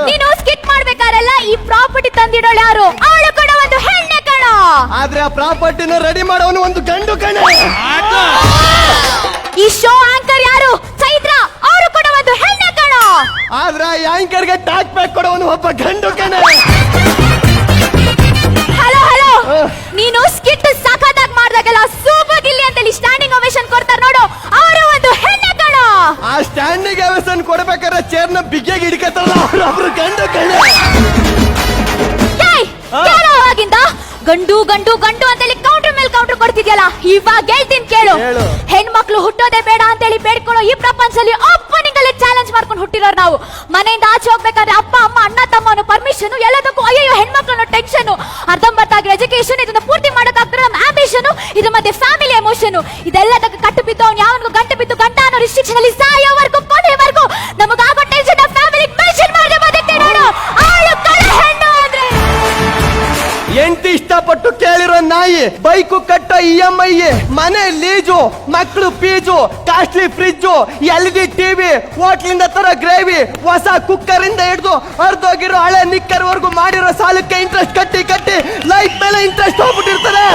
ನೀನು ಸ್ಕಿಟ್ ಮಾಡ್ಬೇಕಾರಲ್ಲ ಈ ಪ್ರಾಪರ್ಟಿ ತಂದಿಡೋಳು ಯಾರು? ಅವಳು ಕೂಡ ಒಂದು ಹೆಣ್ಣೆ ಕಣ. ಆದ್ರೆ ಆ ಪ್ರಾಪರ್ಟಿನ ರೆಡಿ ಮಾಡೋನು ಒಂದು ಗಂಡು ಕಣ. ಈ ಶೋ ಆಂಕರ್ ಯಾರು? ಚೈತ್ರ, ಅವರು ಕೂಡ ಒಂದು ಹೆಣ್ಣೆ ಕಣ. ಆದ್ರೆ ಆ ಆಂಕರ್ಗೆ ಟಾಕ್ ಬ್ಯಾಕ್ ಕೊಡೋನು ಒಬ್ಬ ಗಂಡು ಕಣ. ಹಲೋ ಹಲೋ, ನೀನು ಸ್ಕಿಟ್ ಸಖತ್ತಾಗಿ ಮಾಡ್ದಾಗೆಲ್ಲ ಸೂಪರ್ ಗಿಲ್ಲಿ ಅಂತೇಳಿ ಸ್ಟ್ಯಾಂಡಿಂಗ್ ಓವೇಷನ್ ಕೊಡ್ತಾರೆ ನೋಡು, ಅವರು ಒಂದು ಹೆಣ್ಣೆ ಕಣ. ಆ ಸ್ಟ್ಯಾಂಡಿಂಗ್ ಓವೇಷನ್ ಕೊಡ್ಬೇಕಾದ್ರೆ ಚೇರ್ನ ಬಿಗಿಯಾಗಿ ಹಿಡ್ಕತಾರಲ್ಲ ಅವ್ರೊಬ್ರು ಗಂಡು ಕಣ. ಆಗಿಂದ ಗಂಡು ಗಂಡು ಗಂಡು ಅಂತೇಳಿ ಕೌಂಟರ್ ಮೇಲೆ ಕೌಂಟರ್ ಕೊಡ್ತಿದ್ಯಲ್ಲ, ಇವಾಗ ಹೇಳ್ತೀನಿ ಕೇಳು. ಹೆಣ್ಮಕ್ಳು ಹುಟ್ಟೋದೇ ಬೇಡ ಅಂತೇಳಿ ಬೇಡ್ಕೊಳ್ಳೋ ಈ ಪ್ರಪಂಚದಲ್ಲಿ ಓಪನಿಂಗ್ ಅಲ್ಲಿ ಚಾಲೆಂಜ್ ಮಾಡ್ಕೊಂಡು ಹುಟ್ಟಿರೋರು ನಾವು. ಮನೆಯಿಂದ ಆಚೆ ಹೋಗ್ಬೇಕಾದ್ರೆ ಅಪ್ಪ ಅಮ್ಮ ಅಣ್ಣ ತಮ್ಮ ಅನ್ನೋ ಪರ್ಮಿಷನ್, ಎಲ್ಲದಕ್ಕೂ ಅಯ್ಯೋ ಹೆಣ್ಮಕ್ಳು ಅನ್ನೋ ಟೆನ್ಷನ್, ಅರ್ಧಂಬರ್ಧಾಗಿರೋ ಎಜುಕೇಶನ್, ಇದನ್ನ ಪೂರ್ತಿ ಮಾಡಕ್ಕಾಗ್ತಾರೆ ನಮ್ಮ ಆಂಬಿಷನ್, ಇದ್ರ ಮಧ್ಯೆ ಫ್ಯಾಮಿಲಿ ಎಮೋಷನ್, ಇದೆಲ್ಲದಕ್ಕೆ ಕಟ್ಟು ಬಿದ್ದು ಅವ್ನು ಯಾವನಿಗೂ ಗಂಟು ಬಿದ್ದು ಗಂಟ ಅನ್ನೋ ರಿಸ್ಟ್ರಿಕ್ಷನ್ ಅಲ್ಲಿ ಸಾಯೋವರೆಗೂ ಕೊನೆವರೆಗೂ ನಮಗಾಗೋ ಟೆನ್ಷನ್ ಫ್ಯಾಮಿಲಿ ಮೆನ್ಷನ್ ಮಾಡದೆ ಬದುಕ್ತಿ ನೋಡು. ಆಳು ಕಳ ಹೆಣ್ಣು ಅಂದ್ರೆ ಎಂಟಿ ಇಷ್ಟಪಟ್ಟು ಕೇಳಿರೋ ನಾಯಿ, ಬೈಕು ಕಟ್ಟೋ EMI, ಮನೆ ಲೀಜು, ಮಕ್ಕಳು fees, costly fridge, LED TV, ಹೋಟ್ಲಿಂದ ತರ ಗ್ರೇವಿ, ಹೊಸ ಕುಕ್ಕರ್ ಇಂದ ಹಿಡಿದು ಅರ್ಧೋಗಿರೋ ಹಳೆ ನಿಕ್ಕರ್ ವರ್ಗು ಮಾಡಿರೋ ಸಾಲಕ್ಕೆ ಇಂಟ್ರೆಸ್ಟ್ ಕಟ್ಟಿ ಕಟ್ಟಿ ಲೈಫ್ ಮೇಲೆ ಇಂಟ್ರೆಸ್ಟ್ ಹೋಗ್ಬಿಟ್ಟಿರ್ತಾರೆ.